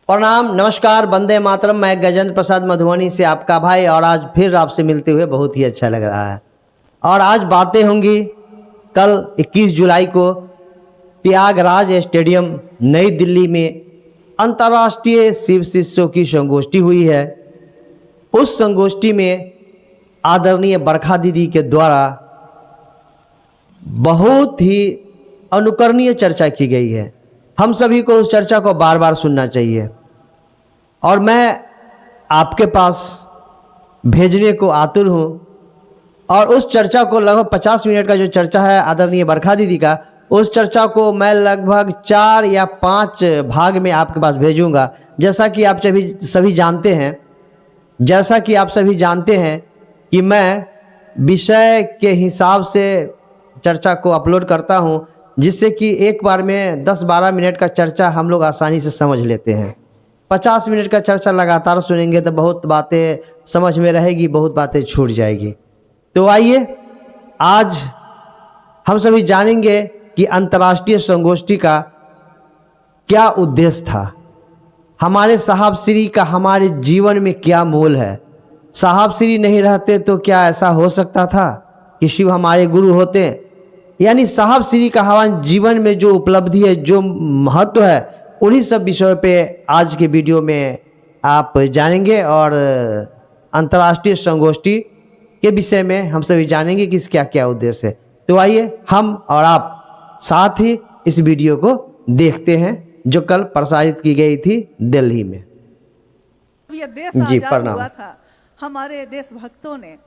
प्रणाम, नमस्कार, वंदे मातरम। मैं गजेंद्र प्रसाद मधुबनी से आपका भाई, और आज फिर आपसे मिलते हुए बहुत ही अच्छा लग रहा है। और आज बातें होंगी कल 21 जुलाई को त्यागराज स्टेडियम नई दिल्ली में अंतर्राष्ट्रीय शिव शिष्यों की संगोष्ठी हुई है। उस संगोष्ठी में आदरणीय बरखा दीदी के द्वारा बहुत ही अनुकरणीय चर्चा की गई है। हम सभी को उस चर्चा को बार बार सुनना चाहिए, और मैं आपके पास भेजने को आतुर हूँ। और उस चर्चा को लगभग 50 मिनट का जो चर्चा है आदरणीय बरखा दीदी का, उस चर्चा को मैं लगभग 4 या 5 भाग में आपके पास भेजूंगा। जैसा कि आप सभी जानते हैं कि मैं विषय के हिसाब से चर्चा को अपलोड करता हूं, जिससे कि एक बार में 10-12 मिनट का चर्चा हम लोग आसानी से समझ लेते हैं। 50 मिनट का चर्चा लगातार सुनेंगे तो बहुत बातें समझ में रहेगी, बहुत बातें छूट जाएगी। तो आइए आज हम सभी जानेंगे कि अंतर्राष्ट्रीय संगोष्ठी का क्या उद्देश्य था, हमारे साहब श्री का हमारे जीवन में क्या मोल है। साहब श्री नहीं रहते तो क्या ऐसा हो सकता था कि शिव हमारे गुरु होते? यानी साहब श्री का हमारे जीवन में जो उपलब्धि है, जो महत्व है, उन्हीं सब विषयों पे आज के वीडियो में आप जानेंगे। और अंतर्राष्ट्रीय संगोष्ठी के विषय में हम सभी जानेंगे कि इसका क्या उद्देश्य है। तो आइए हम और आप साथ ही इस वीडियो को देखते हैं, जो कल प्रसारित की गई थी दिल्ली में। ये देश जी, आजाद प्रणाम। हुआ था। हमारे देशभक्तों ने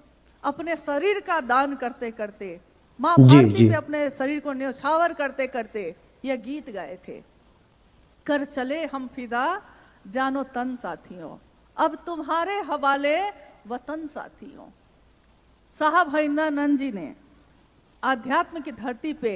अपने शरीर का दान करते करते, माँ जी, भारती जी। पे अपने शरीर को न्यौछावर करते करते ये गीत गाए थे। कर चले हम फिदा जानो तन साथियों, अब तुम्हारे हवाले वतन साथियों। साहब हरिंद्रानंद जी ने आध्यात्म की धरती पे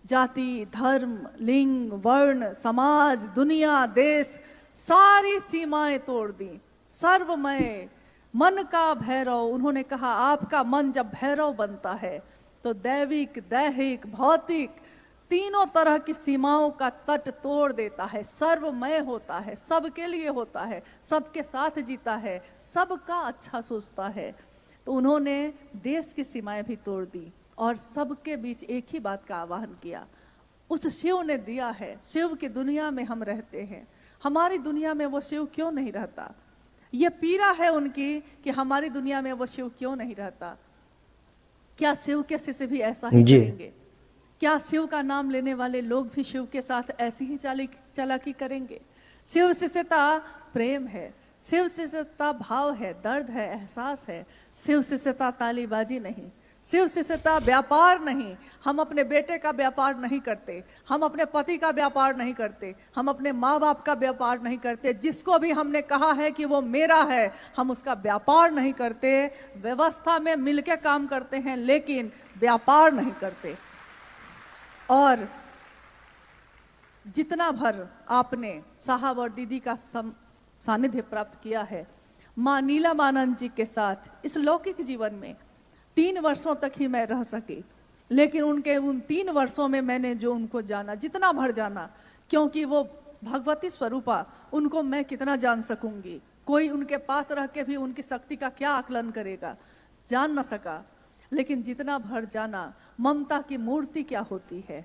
जाति, धर्म, लिंग, वर्ण, समाज, दुनिया, देश, सारी सीमाएं तोड़ दी। सर्वमय मन का भैरव, उन्होंने कहा आपका मन जब भैरव बनता है तो दैविक, दैहिक, भौतिक तीनों तरह की सीमाओं का तट तोड़ देता है। सर्वमय होता है, सबके लिए होता है, सबके साथ जीता है, सबका अच्छा सोचता है। तो उन्होंने देश की सीमाएं भी तोड़ दी और सबके बीच एक ही बात का आह्वान किया। उस शिव ने दिया है, शिव की दुनिया में हम रहते हैं, हमारी दुनिया में वो शिव क्यों नहीं रहता? ये पीड़ा है उनकी कि हमारी दुनिया में वो शिव क्यों नहीं रहता। क्या शिव के शिष्य भी ऐसा ही जी। करेंगे? क्या शिव का नाम लेने वाले लोग भी शिव के साथ ऐसी ही चालाकी करेंगे? शिव शिष्यता प्रेम है, शिव शिष्यता भाव है, दर्द है, एहसास है। शिव शिष्यता तालीबाजी नहीं, शिव शिष्यता व्यापार नहीं। हम अपने बेटे का व्यापार नहीं करते, हम अपने पति का व्यापार नहीं करते, हम अपने माँ बाप का व्यापार नहीं करते। जिसको भी हमने कहा है कि वो मेरा है, हम उसका व्यापार नहीं करते। व्यवस्था में मिलके काम करते हैं, लेकिन व्यापार नहीं करते। और जितना भर आपने साहब और दीदी का सानिध्य प्राप्त किया है, माँ नीलमानंद जी के साथ इस लौकिक जीवन में 3 वर्षों तक ही मैं रह सकी, लेकिन उनके उन 3 वर्षों में मैंने जो उनको जाना, जितना भर जाना, क्योंकि वो भगवती स्वरूपा, उनको मैं कितना जान सकूंगी? कोई उनके पास रह के भी उनकी शक्ति का क्या आकलन करेगा? जान न सका। लेकिन जितना भर जाना, ममता की मूर्ति क्या होती है,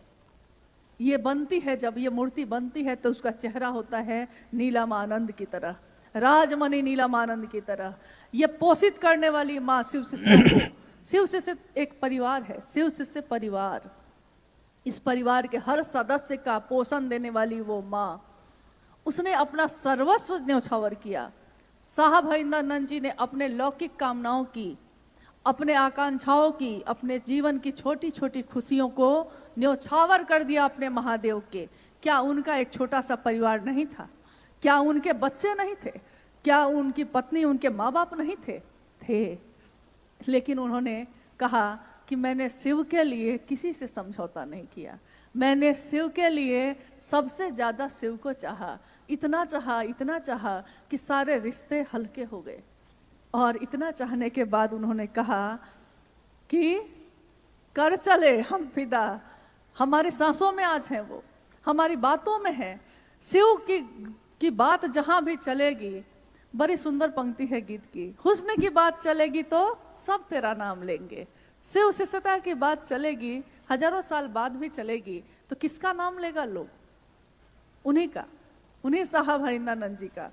ये बनती है। जब ये मूर्ति बनती है तो उसका चेहरा होता है नीलमानंद की तरह, राजमणि नीलमानंद की तरह। ये पोषित करने वाली माँ शिव शिष्यों को, शिव शिष्य एक परिवार है, शिव शिष्य परिवार, इस परिवार के हर सदस्य का पोषण देने वाली वो माँ, उसने अपना सर्वस्व न्यौछावर किया। साहब हरिंद्रानंद जी ने अपने लौकिक कामनाओं की, अपने आकांक्षाओं की, अपने जीवन की छोटी छोटी खुशियों को न्यौछावर कर दिया अपने महादेव के। क्या उनका एक छोटा सा परिवार नहीं था? क्या उनके बच्चे नहीं थे? क्या उनकी पत्नी, उनके माँ बाप नहीं थे? थे। लेकिन उन्होंने कहा कि मैंने शिव के लिए किसी से समझौता नहीं किया, मैंने शिव के लिए सबसे ज़्यादा शिव को चाहा, इतना चाहा, इतना चाहा कि सारे रिश्ते हल्के हो गए। और इतना चाहने के बाद उन्होंने कहा कि कर चले हम फिदा, हमारी सांसों में आज है वो, हमारी बातों में है। शिव की कि बात जहां भी चलेगी, बड़ी सुंदर पंक्ति है गीत की, हुस्न की बात चलेगी तो सब तेरा नाम लेंगे। शिव शिष्यता की बात चलेगी, हजारों साल बाद भी चलेगी, तो किसका नाम लेगा लोग? उन्हीं का, उन्हीं साहब हरिंद्रानंद जी का।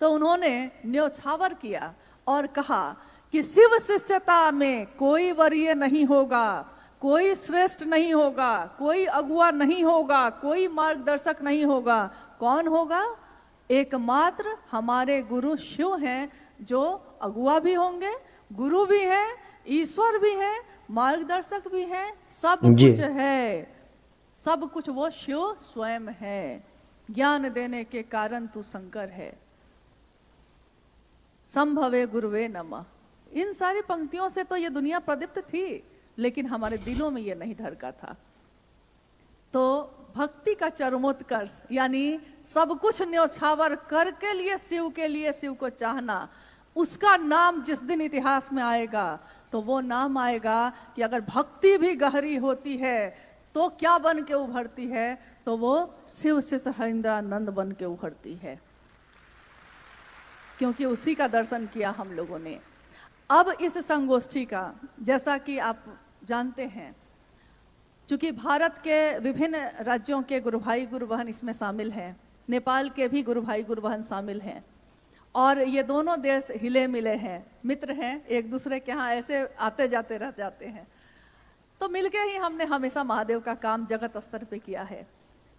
तो उन्होंने न्योछावर किया और कहा कि शिव शिष्यता में कोई वरीय नहीं होगा, कोई श्रेष्ठ नहीं होगा, कोई अगुआ नहीं होगा, कोई मार्गदर्शक नहीं होगा। कौन होगा? एकमात्र हमारे गुरु शिव हैं, जो अगुआ भी होंगे, गुरु भी है, ईश्वर भी है, मार्गदर्शक भी है, सब कुछ है, सब कुछ वो शिव स्वयं है। ज्ञान देने के कारण तू शंकर है, संभवे गुरुवे नमः। इन सारी पंक्तियों से तो ये दुनिया प्रदीप्त थी, लेकिन हमारे दिलों में ये नहीं धड़का था। तो भक्ति का चरमोत्कर्ष, यानी सब कुछ न्योछावर करके लिए शिव को चाहना, उसका नाम जिस दिन इतिहास में आएगा तो वो नाम आएगा कि अगर भक्ति भी गहरी होती है तो क्या बन के उभरती है? तो वो शिव शिष्य हरिंद्रानंद बन के उभरती है, क्योंकि उसी का दर्शन किया हम लोगों ने। अब इस संगोष्ठी का, जैसा कि आप जानते हैं, चूंकि भारत के विभिन्न राज्यों के गुरु भाई गुरु बहन इसमें शामिल हैं, नेपाल के भी गुरु भाई गुरु बहन शामिल हैं, और ये दोनों देश हिले मिले हैं, मित्र हैं, एक दूसरे के यहाँ ऐसे आते जाते रह जाते हैं। तो मिलके ही हमने हमेशा महादेव का काम जगत स्तर पे किया है।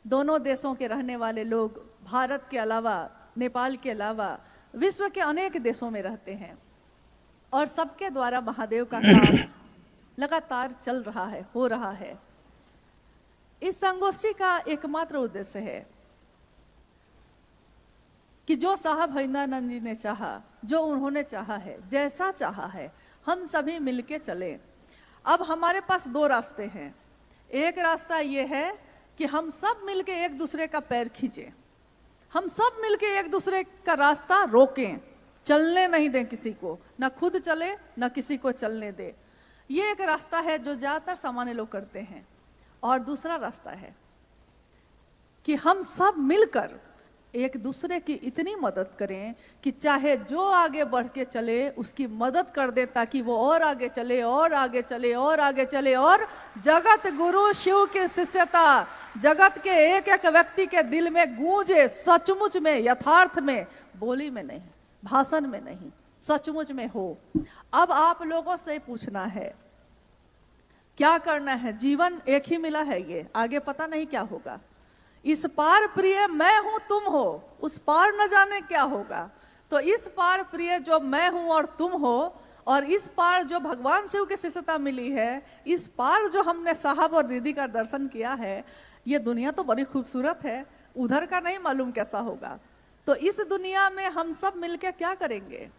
दोनों देशों के रहने वाले लोग भारत के अलावा, नेपाल के अलावा विश्व के अनेक देशों में रहते हैं, और सबके द्वारा महादेव का काम लगातार चल रहा है, हो रहा है। इस संगोष्ठी का एकमात्र उद्देश्य है कि जो साहब हरिंद्रानंद जी ने चाहा, जो उन्होंने चाहा है, जैसा चाहा है, हम सभी मिलके चले। अब हमारे पास दो रास्ते हैं। एक रास्ता ये है कि हम सब मिलके एक दूसरे का पैर खींचें, हम सब मिलके एक दूसरे का रास्ता रोकें, चलने नहीं दें किसी को, ना खुद चले ना किसी को चलने दे। ये एक रास्ता है जो ज्यादातर सामान्य लोग करते हैं। और दूसरा रास्ता है कि हम सब मिलकर एक दूसरे की इतनी मदद करें कि चाहे जो आगे बढ़ के चले उसकी मदद कर दे, ताकि वो और आगे चले और आगे चले और आगे चले, और जगत गुरु शिव की शिष्यता जगत के एक एक व्यक्ति के दिल में गूंजे, सचमुच में, यथार्थ में, बोली में नहीं, भाषण में नहीं, सचमुच में हो। अब आप लोगों से पूछना है क्या करना है? जीवन एक ही मिला है, ये आगे पता नहीं क्या होगा। इस पार प्रिय मैं हूं तुम हो, उस पार न जाने क्या होगा। तो इस पार प्रिय जो मैं हूं और तुम हो, और इस पार जो भगवान शिव की शिष्यता मिली है, इस पार जो हमने साहब और दीदी का दर्शन किया है, ये दुनिया तो बड़ी खूबसूरत है, उधर का नहीं मालूम कैसा होगा। तो इस दुनिया में हम सब मिलकर क्या करेंगे?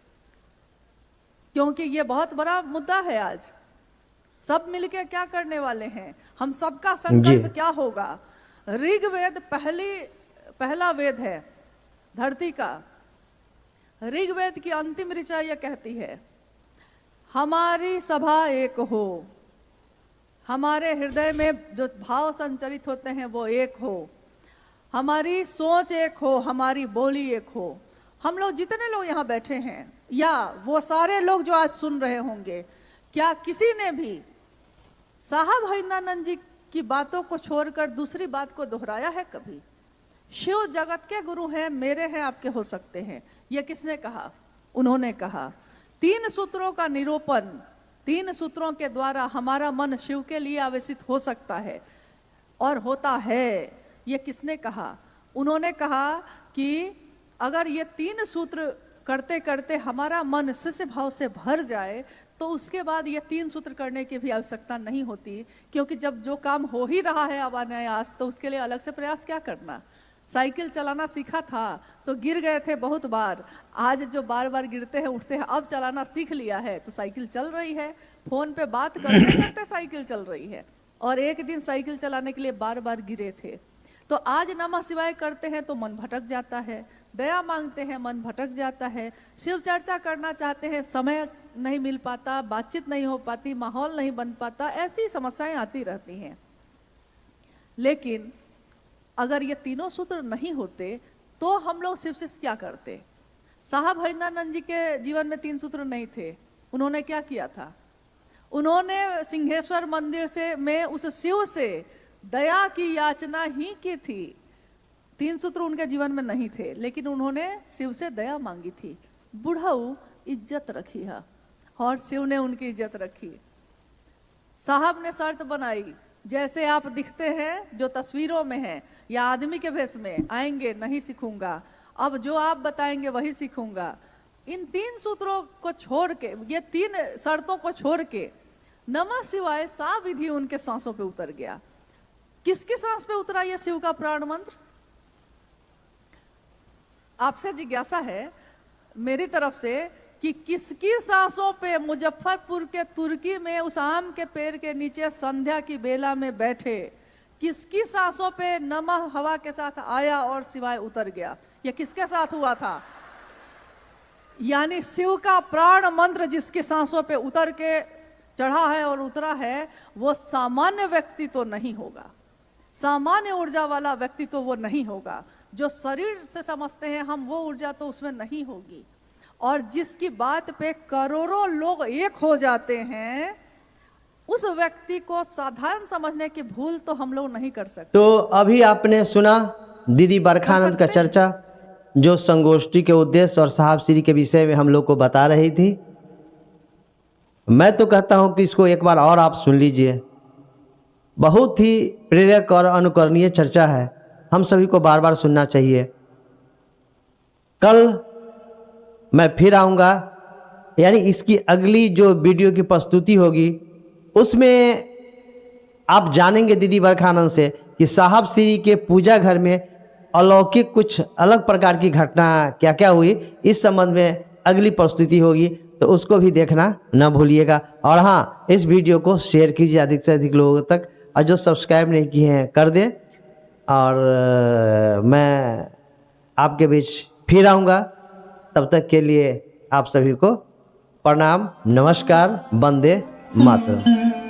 क्योंकि ये बहुत बड़ा मुद्दा है आज। सब मिलके क्या करने वाले हैं? हम सबका संकल्प क्या होगा? ऋग्वेद पहला वेद है धरती का। ऋग्वेद की अंतिम ऋचा यह कहती है, हमारी सभा एक हो, हमारे हृदय में जो भाव संचरित होते हैं वो एक हो, हमारी सोच एक हो, हमारी बोली एक हो। हम लोग जितने लोग यहाँ बैठे हैं, या वो सारे लोग जो आज सुन रहे होंगे, क्या किसी ने भी साहब हरिंद्रानंद जी की बातों को छोड़कर दूसरी बात को दोहराया है कभी? शिव जगत के गुरु हैं, मेरे हैं, आपके हो सकते हैं। यह किसने कहा? उन्होंने कहा। 3 सूत्रों का निरूपण, 3 सूत्रों के द्वारा हमारा मन शिव के लिए आवेशित हो सकता है, और होता है। यह किसने कहा? उन्होंने कहा कि अगर ये 3 सूत्र करते करते हमारा मन शिष्य भाव से भर जाए तो उसके बाद ये 3 सूत्र करने की भी आवश्यकता नहीं होती, क्योंकि जब जो काम हो ही रहा है अनायास, तो उसके लिए अलग से प्रयास क्या करना। साइकिल चलाना सीखा था तो गिर गए थे बहुत बार, आज जो बार बार गिरते हैं उठते हैं, अब चलाना सीख लिया है तो साइकिल चल रही है। फोन पे बात करते करते साइकिल चल रही है, और एक दिन साइकिल चलाने के लिए बार बार गिरे थे। तो आज नमः शिवाय करते हैं तो मन भटक जाता है, दया मांगते हैं मन भटक जाता है, शिव चर्चा करना चाहते हैं समय नहीं मिल पाता, बातचीत नहीं हो पाती, माहौल नहीं बन पाता, ऐसी समस्याएं आती रहती हैं। लेकिन अगर ये तीनों सूत्र नहीं होते तो हम लोग शिव से क्या करते। साहब हरिनानंद जी के जीवन में 3 सूत्र नहीं थे। उन्होंने क्या किया था, उन्होंने सिंहेश्वर मंदिर से में उस शिव से दया की याचना ही की थी। 3 सूत्र उनके जीवन में नहीं थे, लेकिन उन्होंने शिव से दया मांगी थी। बुढ़ऊ इज्जत रखी है और शिव ने उनकी इज्जत रखी। साहब ने शर्त बनाई, जैसे आप दिखते हैं, जो तस्वीरों में हैं या आदमी के भेष में आएंगे नहीं सीखूंगा, अब जो आप बताएंगे वही सीखूंगा। इन 3 सूत्रों को छोड़ के, ये 3 शर्तों को छोड़ के नमः शिवाय सा विधि उनके सांसों पे उतर गया। किसकी सांस पे उतरा ये शिव का प्राण मंत्र? आपसे जिज्ञासा है मेरी तरफ से कि किसकी सांसों पे मुजफ्फरपुर के तुर्की में उस आम के पेड़ के नीचे संध्या की बेला में बैठे, किसकी सांसों पे नमः हवा के साथ आया और शिवाय उतर गया? ये किसके साथ हुआ था? यानी शिव का प्राण मंत्र जिसकी सांसों पे उतर के चढ़ा है और उतरा है, वो सामान्य व्यक्ति तो नहीं होगा, सामान्य ऊर्जा वाला व्यक्ति तो वो नहीं होगा। जो शरीर से समझते हैं हम, वो ऊर्जा तो उसमें नहीं होगी। और जिसकी बात पे करोड़ों लोग एक हो जाते हैं, उस व्यक्ति को साधारण समझने की भूल तो हम लोग नहीं कर सकते। तो अभी आपने सुना दीदी बरखानंद का चर्चा, जो संगोष्ठी के उद्देश्य और साहब श्री के विषय में हम लोग को बता रही थी। मैं तो कहता हूं कि इसको एक बार और आप सुन लीजिए। बहुत ही प्रेरक और अनुकरणीय चर्चा है, हम सभी को बार बार सुनना चाहिए। कल मैं फिर आऊँगा, यानी इसकी अगली जो वीडियो की प्रस्तुति होगी उसमें आप जानेंगे दीदी बरखानंद से कि साहब श्री के पूजा घर में अलौकिक कुछ अलग प्रकार की घटना क्या क्या हुई। इस संबंध में अगली प्रस्तुति होगी, तो उसको भी देखना न भूलिएगा। और हाँ, इस वीडियो को शेयर कीजिए अधिक से अधिक लोगों तक, और जो सब्सक्राइब नहीं किए हैं कर दें। और मैं आपके बीच फिर आऊँगा, तब तक के लिए आप सभी को प्रणाम, नमस्कार, वंदे मातरम।